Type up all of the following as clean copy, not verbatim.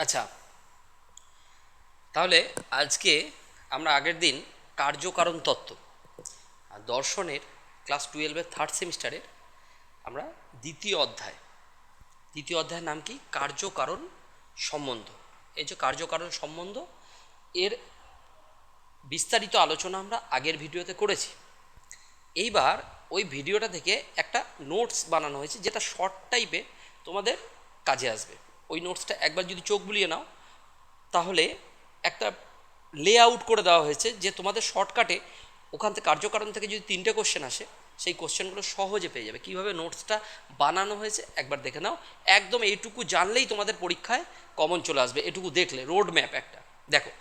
আচ্ছা, তাহলে আজকে আমরা আগের দিন কার্যকারণ তত্ত্ব আর দর্শনের ক্লাস 12-এর থার্ড সেমিস্টারের আমরা দ্বিতীয় অধ্যায়ের নাম কি? কার্যকারণ সম্বন্ধ। এই যে কার্যকারণ সম্বন্ধ, এর বিস্তারিত আলোচনা আমরা আগের ভিডিওতে করেছি। এইবার ওই ভিডিওটা থেকে একটা নোটস বানানো হয়েছে, যেটা শর্ট টাইপে তোমাদের কাজে আসবে। ওই নোটসটা একবার যদি চোখ বুলিয়ে নাও, তাহলে একটা লেআউট করে দেওয়া হয়েছে যে তোমাদের শর্টকাটে ওখান থেকে কার্যকারণ থেকে যদি 3টে কোশ্চেন আসে, সেই কোশ্চেনগুলো সহজে পেয়ে যাবে। কীভাবে নোটসটা বানানো হয়েছে একবার দেখে নাও। একদম এইটুকু জানলেই তোমাদের পরীক্ষায় কমন চলে আসবে। এটুকু দেখলে রোড ম্যাপ একটা দেখো,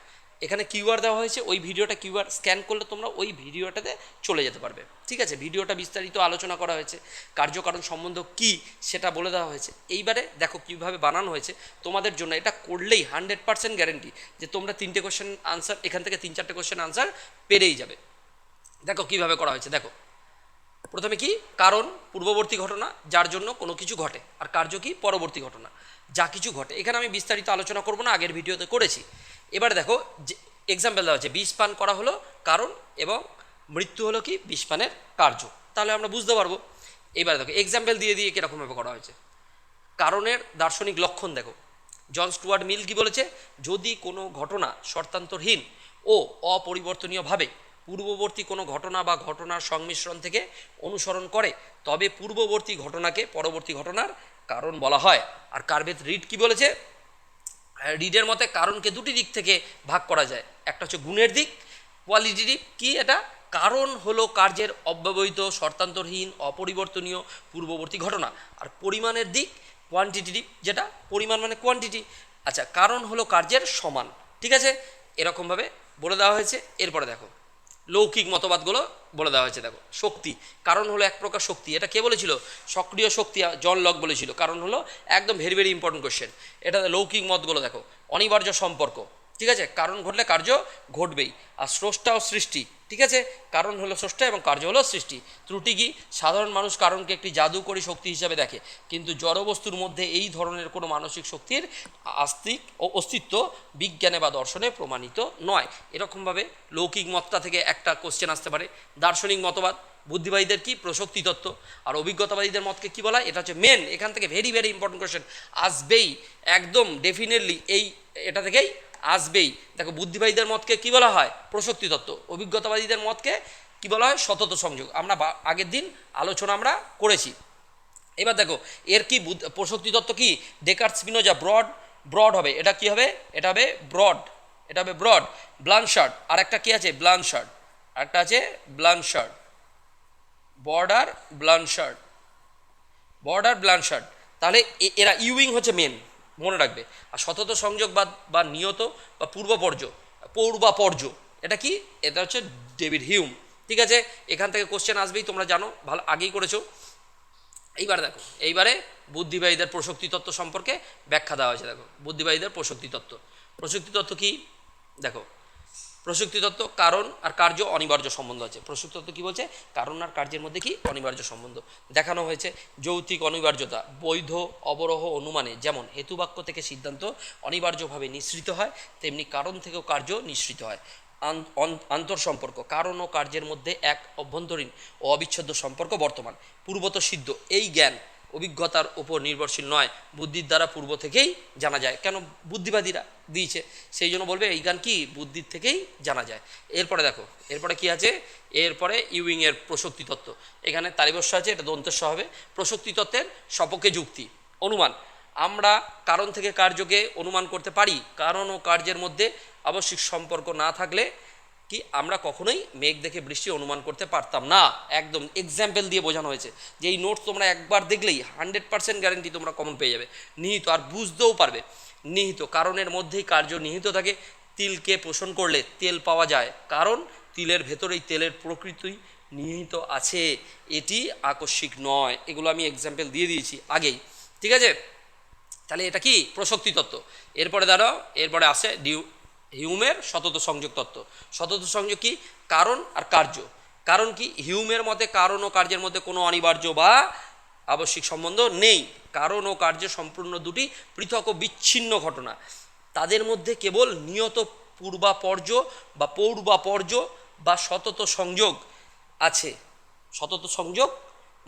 এখানে কিউআর দেওয়া হয়েছে। ওই ভিডিওটা কিউআর স্ক্যান করলে তোমরা ওই ভিডিওটাতে চলে যেতে পারবে। ঠিক আছে, ভিডিওটা বিস্তারিত আলোচনা করা হয়েছে। কার্যকারণ সম্বন্ধ কি সেটা বলে দেওয়া হয়েছে। এইবারে দেখো কীভাবে বানানো হয়েছে তোমাদের জন্য। এটা করলেই 100% গ্যারেন্টি যে তোমরা 3টে কোশ্চেন আনসার, এখান থেকে 3-4টে কোশ্চেন আনসার পেরেই যাবে। দেখো কীভাবে করা হয়েছে। দেখো, প্রথমে কি? কারণ পূর্ববর্তী ঘটনা, যার জন্য কোনো কিছু ঘটে। আর কার্য কি? পরবর্তী ঘটনা, যা কিছু ঘটে। এখানে আমি বিস্তারিত আলোচনা করব না, আগের ভিডিওতে করেছি। এবার দেখো যে এক্সাম্পল দেওয়া হচ্ছে, বিষ পান করা হলো কারণ এবং মৃত্যু হলো কি? বিষ পানের কার্য। তাহলে আমরা বুঝতে পারবো। এবার দেখো এক্সাম্পল দিয়ে দিয়ে কীরকমভাবে করা হয়েছে। কারণের দার্শনিক লক্ষণ দেখো, জন স্টুয়ার্ট মিল কি বলেছে? যদি কোনো ঘটনা শর্তান্তরহীন ও অপরিবর্তনীয়ভাবে পূর্ববর্তী কোনো ঘটনা বা ঘটনার সংমিশ্রণ থেকে অনুসরণ করে, তবে পূর্ববর্তী ঘটনাকে পরবর্তী ঘটনার কারণ বলা হয়। আর কার্ভেত রিড কি বলেছে? রিডের মতে কারণকে দুটি দিক থেকে ভাগ করা যায়। একটা হচ্ছে গুণের দিক, কোয়ালিটেটিভ। কি এটা? কারণ হলো কার্যের অব্যবহিত, শর্তান্তরহীন, অপরিবর্তনীয় পূর্ববর্তী ঘটনা। আর পরিমাণের দিক কোয়ান্টিটেটিভ, যেটা পরিমাণ মানে কোয়ান্টিটি। আচ্ছা, কারণ হলো কার্যের সমান। ঠিক আছে, এরকমভাবে বলে দেওয়া হয়েছে। এরপরে দেখো লৌকিক মতবাদগুলো বলে দেওয়া হয়েছে। দেখো শক্তি, কারণ হলো এক প্রকার শক্তি। এটা কে বলেছিল? সক্রিয় শক্তি, জন লক বলেছিল। কারণ হলো একদম ভেরি ভেরি ইম্পর্টেন্ট কোশ্চেন এটা। লৌকিক মতগুলো দেখো, অনিবার্য সম্পর্ক। ঠিক আছে, কারণ ঘটলে কার্য ঘটবেই। আর স্রষ্টা ও সৃষ্টি, ঠিক আছে, কারণ হলো স্রষ্টা এবং কার্য হলো সৃষ্টি। ত্রুটি কি? সাধারণ মানুষ কারণকে একটি জাদুকরী শক্তি হিসাবে দেখে, কিন্তু জড়বস্তুর মধ্যে এই ধরনের কোনো মানসিক শক্তির আস্তিক ও অস্তিত্ব বিজ্ঞানে বা দর্শনে প্রমাণিত নয়। এরকমভাবে লৌকিক মতটা থেকে একটা কোশ্চেন আসতে পারে। দার্শনিক মতবাদ, বুদ্ধিবাদীদের কি? প্রশক্তি তত্ত্ব। আর অভিজ্ঞতাবাদীদের মতকে কি বলা হয়? এটা হচ্ছে মেন। এখান থেকে ভেরি ভেরি ইম্পর্টেন্ট কোশ্চেন আসবেই, একদম ডেফিনেটলি এটা থেকেই আসবেই। দেখো বুদ্ধিবাদীদের মতকে কি বলা হয়? প্রশক্তি তত্ত্ব। অভিজ্ঞতাবাদীদের মতকে কি বলা হয়? সতত সংযোগ। আমরা আগের দিন আলোচনা আমরা করেছি। এবার দেখো এর কি প্রশক্তি তত্ত্ব কি? Descartes, Spinoza. ব্রড, ব্রড হবে। এটা কি হবে? এটা হবে ব্রড, এটা হবে ব্রড। ব্লানশার্ড, আর একটা কি আছে? ব্লানশার্ড, আরেকটা আছে Blanchard. Border Blanchard, border Blanchard. তাহলে এরা ইউইং হচ্ছে মেন, মনে রাখবে। আর সতত সংযোগ বা নিয়ত বা পূর্বাপর্য, এটা কি? এটা হচ্ছে ডেভিড হিউম। ঠিক আছে, এখান থেকে কোশ্চেন আসবেই, তোমরা জানো, ভালো আগেই করেছো। এইবার দেখো, এইবারে বুদ্ধিবাদীদের প্রশক্তি তত্ত্ব সম্পর্কে ব্যাখ্যা দেওয়া হয়েছে। দেখো বুদ্ধিবাদীদের প্রশক্তি তত্ত্ব। প্রশক্তি তত্ত্ব কি? দেখো প্রশক্তি তত্ত্ব, কারণ আর কার্য অনিবার্য সম্বন্ধ আছে। প্রশক্তি তত্ত্ব কি বলছে? কারণ আর কার্যের মধ্যে কি? অনিবার্য সম্বন্ধ দেখানো হয়েছে। যৌক্তিক অনিবার্যতা, বৈধ অবরোহ অনুমানে যেমন হেতুবাক্য থেকে সিদ্ধান্ত অনিবার্যভাবে নিঃসৃত হয়, তেমনি কারণ থেকেও কার্য নিঃসৃত হয়। আন্তঃসম্পর্ক, কারণ ও কার্যের মধ্যে এক অভ্যন্তরীণ ও অবিচ্ছেদ্য সম্পর্ক বর্তমান। পূর্বত সিদ্ধ, এই জ্ঞান অভিজ্ঞতার উপর নির্ভরশীল নয়, বুদ্ধির দ্বারা পূর্ব থেকেই জানা যায়। কেন? বুদ্ধিবাদীরা দিয়েছে, সেই জন্য বলবে এই জ্ঞান কি? বুদ্ধির থেকেই জানা যায়। এরপরে দেখো, এরপরে কি আছে? এরপরে ইউইংয়ের প্রশক্তি তত্ত্ব। এখানে তালিবস্য আছে, এটা দন্তেস্য হবে। প্রশক্তি তত্ত্বের সপক্ষে যুক্তি। অনুমান, আমরা কারণ থেকে কার্যকে অনুমান করতে পারি। কারণ ও কার্যের মধ্যে আবশ্যিক সম্পর্ক না থাকলে কি আমরা কখনোই মেঘ দেখে বৃষ্টি অনুমান করতে পারতাম না। একদম এক্সাম্পল দিয়ে বোঝানো হয়েছে যে এই নোটস তোমরা একবার দেখলেই 100% গ্যারেন্টি তোমরা কমন পেয়ে যাবে। নিহিত, আর বুঝতেও পারবে। নিহিত, কারণের মধ্যেই কার্য নিহিত থাকে। তিলকে পোষণ করলে তেল পাওয়া যায়, কারণ তিলের ভেতরেই তেলের প্রকৃতি নিহিত আছে, এটি আকস্মিক নয়। এগুলো আমি এক্সাম্পল দিয়ে দিয়েছি আগেই। ঠিক আছে, তাহলে এটা কি? প্রশক্তি তত্ত্ব। এরপরে দাঁড়াও, এরপরে আসে হিউমের সতত সংযোগ তত্ত্ব। সতত সংযোগ কি? কারণ আর কার্য। কারণ কি? হিউমের মতে কারণ ও কার্যের মধ্যে কোনো অনিবার্য বা আবশ্যিক সম্বন্ধ নেই। কারণ ও কার্য সম্পূর্ণ দুটি পৃথক ও বিচ্ছিন্ন ঘটনা, তাদের মধ্যে কেবল নিয়ত পূর্বাপর্য বা পৌর্বাপর্য বা সতত সংযোগ আছে। সতত সংযোগ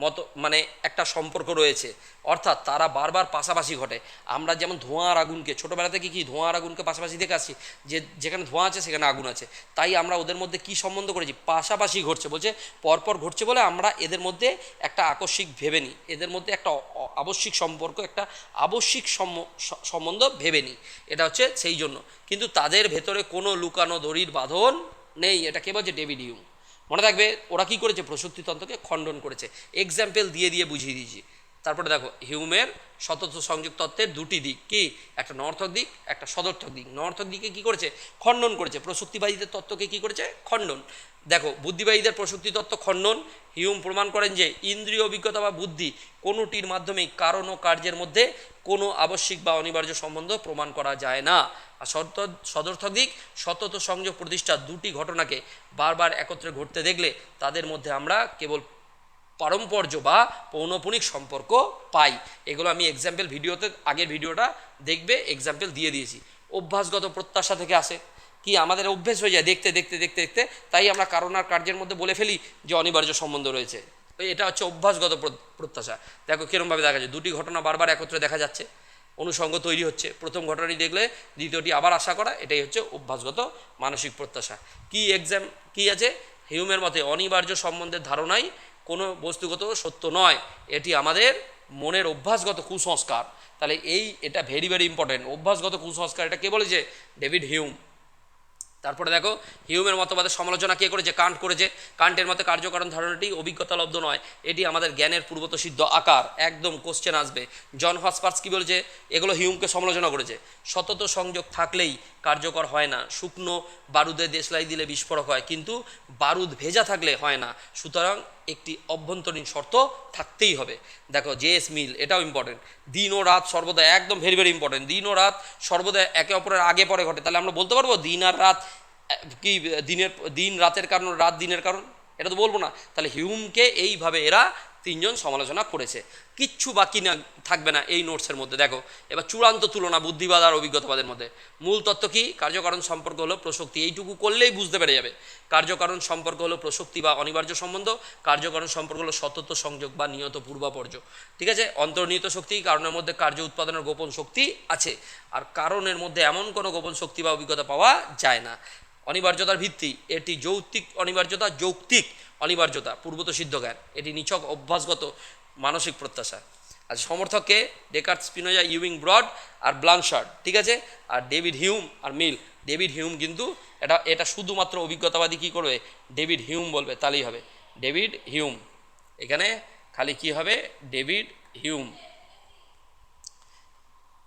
মতো মানে একটা সম্পর্ক রয়েছে, অর্থাৎ তারা বারবার পাশাপাশি ঘটে। আমরা যেমন ধোঁয়া আর আগুনকে ছোটোবেলা থেকে কি ধোঁয়া আর আগুনকে পাশাপাশি দেখে আসছি, যে যেখানে ধোঁয়া আছে সেখানে আগুন আছে, তাই আমরা ওদের মধ্যে কি সম্বন্ধ করেছি, পাশাপাশি ঘটছে, বলছে পরপর ঘটছে বলে আমরা এদের মধ্যে একটা আকস্মিক ভেবে নিই, এদের মধ্যে একটা আবশ্যিক সম্পর্ক, একটা আবশ্যিক সম্বন্ধ ভেবে নিই। এটা হচ্ছে সেই জন্য, কিন্তু তাদের ভেতরে কোনো লুকানো দড়ির বাঁধন নেই। এটা কে বলছে? David Hume. মনে থাকবে ওরা কি করেছে? প্রসূতিতন্ত্রকে খণ্ডন করেছে। এক্সাম্পল দিয়ে দিয়ে বুঝিয়ে দিয়েছি। তারপরে দেখো হিউমের সতত সংযোগ তত্ত্বের দুটি দিক, কি একটা নর্থক দিক, একটা সদর্থক দিক। নর্থক দিকে কি করেছে? খণ্ডন করেছে। প্রসূতিবাদীদের তত্ত্বকে কি করেছে? খণ্ডন। দেখো বুদ্ধিবাদীদের প্রসূতি তত্ত্ব খণ্ডন। হিউম প্রমাণ করেন যে ইন্দ্রিয় অভিজ্ঞতা বা বুদ্ধি কোনোটির মাধ্যমেই কারণ ও কার্যের মধ্যে কোনো আবশ্যিক বা অনিবার্য সম্বন্ধ প্রমাণ করা যায় না। আর সদর্থক দিক, সতত সংযোগ প্রতিষ্ঠা দুটি ঘটনাকে বারবার একত্রে ঘটতে দেখলে তাদের মধ্যে আমরা কেবল পারম্পর্য বা পৌনপুনিক সম্পর্ক পাই। এগুলো আমি এক্সাম্পল ভিডিওতে, আগের ভিডিওটা দেখবে, এক্সাম্পল দিয়ে দিয়েছি। অভ্যাসগত প্রত্যাশা থেকে আসে, কি আমাদের অভ্যেস হয়ে যায় দেখতে দেখতে দেখতে দেখতে, তাই আমরা কারণ আর কার্যের মধ্যে বলে ফেলি যে অনিবার্য সম্বন্ধ রয়েছে। তো এটা হচ্ছে অভ্যাসগত প্রত্যাশা। দেখো কীরকমভাবে দেখা যায়, দুটি ঘটনা বারবার একত্রে দেখা যাচ্ছে, অনুষঙ্গ তৈরি হচ্ছে, প্রথম ঘটনাটি দেখলে দ্বিতীয়টি আবার আশা করা, এটাই হচ্ছে অভ্যাসগত মানসিক প্রত্যাশা। কি আছে? হিউমের মতে অনিবার্য সম্বন্ধের ধারণাই কোনো বস্তুগত সত্য নয়, এটি আমাদের মনের অভ্যাসগত কুসংস্কার। তাহলে এটা ভেরি ভেরি ইম্পর্টেন্ট। অভ্যাসগত কুসংস্কার, এটা কে বলেছে? David Hume. তারপরে দেখো হিউমের মতবাদের সমালোচনা কে করেছে? কান্ট করেছে। কান্টের মতে কার্যকারণ ধারণাটি অভিজ্ঞতালব্ধ নয়, এটি আমাদের জ্ঞানের পূর্বত সিদ্ধ আকার। একদম কোশ্চেন আসবে। জন হসপার্স কি বলেছে? এগুলো হিউমকে সমালোচনা করেছে। সতত সংযোগ থাকলেই কার্যকর হয় না। শুকনো বারুদে দেশলাই দিলে বিস্ফোরক হয়, কিন্তু বারুদ ভেজা থাকলে হয় না। সুতরাং একটি অভ্যন্তরীণ শর্ত থাকতেই হবে। দেখো জে.এস. মিল, এটাও ইম্পর্টেন্ট। দিন ও রাত সর্বদা, একদম ভেরি ভেরি ইম্পর্টেন্ট, দিন ও রাত সর্বদা একে অপরের আগে পরে ঘটে। তাহলে আমরা বলতে পারবো দিন আর রাত কি দিন রাতের কারণ, রাত দিনের কারণ? এটা তো বলবো না। তাহলে হিউমকে এইভাবে এরা তিনজন সমালোচনা করেছে। কিচ্ছু বাকি না থাকবে না এই নোটসের মধ্যে। দেখো এবার চূড়ান্ত তুলনা বুদ্ধিবাদ আর অভিজ্ঞতাবাদের মধ্যে। মূল তত্ত্ব কি? কার্যকারণ সম্পর্ক হলো প্রসক্তি। এইটুকু করলেই বুঝতে পেরে যাবে। কার্যকারণ সম্পর্ক হলো প্রসক্তি বা অনিবার্য সম্বন্ধ। কার্যকারণ সম্পর্ক হলো সতত সংযোগ বা নিয়ত পূর্বাপর্য। ঠিক আছে? অন্তর্নিহিত শক্তি, কারণের মধ্যে কার্য উৎপাদনের গোপন শক্তি আছে, আর কারণের মধ্যে এমন কোনো গোপন শক্তি বা অভিজ্ঞতা পাওয়া যায় না। অনিবার্যতার ভিত্তি, এটি যৌক্তিক অনিবার্যতা, যৌক্তিক অনিবার্যতা, পূর্বত সিদ্ধ জ্ঞান। এটি নিছক অভ্যাসগত মানসিক প্রত্যাশা। আর সমর্থককে ডেকার্ট, স্পিনোজা, ইউইং, ব্রড আর ব্লাংশার্ড। ঠিক আছে? আর ডেভিড হিউম আর মিল। ডেভিড হিউম কিন্তু এটা শুধুমাত্র অভিজ্ঞতাবাদী কি করবে? ডেভিড হিউম বলবে, তাহলেই হবে ডেভিড হিউম। এখানে খালি কি হবে? David Hume.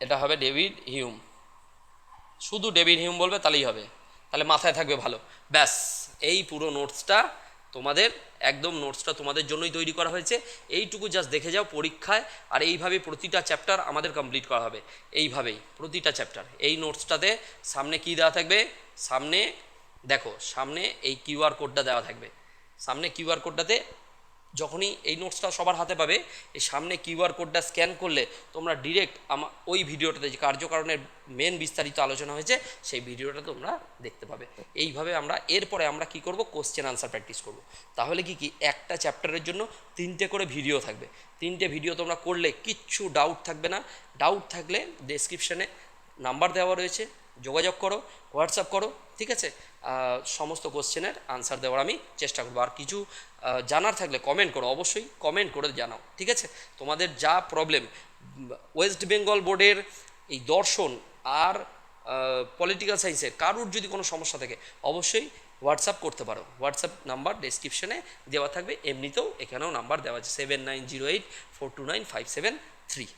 এটা হবে ডেভিড হিউম, শুধু ডেভিড হিউম বলবে, তাহলেই হবে। তাহলে মাথায় থাকবে ভালো। ব্যাস, এই পুরো নোটসটা তোমাদের, একদম নোটসটা তোমাদের জন্যই তৈরি করা হয়েছে। এইটুকু জাস্ট দেখে যাও পরীক্ষায়, আর এইভাবে প্রতিটা চ্যাপ্টার আমাদের কমপ্লিট করা হবে। এইভাবেই প্রতিটা চ্যাপ্টার। এই নোটসটাতে সামনে কি দেওয়া থাকবে? সামনে দেখো, সামনে এই কিউআর কোডটা দেওয়া থাকবে। সামনে কিউআর কোডটাতে যখনই এই নোটসটা সবার হাতে পাবে, এই সামনে কিউআর কোডটা স্ক্যান করলে তোমরা ডিরেক্ট ওই ভিডিওটাতে যে কার্যকারণের মেন বিস্তারিত আলোচনা হয়েছে সেই ভিডিওটা তোমরা দেখতে পাবে। এইভাবে এরপরে আমরা কি করব? কোশ্চেন আনসার প্র্যাকটিস করব। তাহলে কি একটা চ্যাপ্টারের জন্য 3টে করে ভিডিও থাকবে। 3টে ভিডিও তোমরা করলে কিচ্ছু ডাউট থাকবে না। ডাউট থাকলে ডেসক্রিপশানে নাম্বার দেওয়া রয়েছে, যোগাযোগ করো, হোয়াটসঅ্যাপ করো। ঠিক আছে? সমস্ত কোশ্চেনের আনসার দেওয়ার আমি চেষ্টা করবো। আর কিছু জানার থাকলে কমেন্ট করো, অবশ্যই কমেন্ট করে জানাও। ঠিক আছে? তোমাদের যা প্রবলেম, ওয়েস্ট বেঙ্গল বোর্ডের এই দর্শন আর পলিটিক্যাল সায়েন্সের কারুর যদি কোনো সমস্যা থাকে অবশ্যই হোয়াটসঅ্যাপ করতে পারো। হোয়াটসঅ্যাপ নাম্বার ডেসক্রিপশনে দেওয়া থাকবে, এমনিতেও এখানেও নাম্বার দেওয়া আছে 7908429573।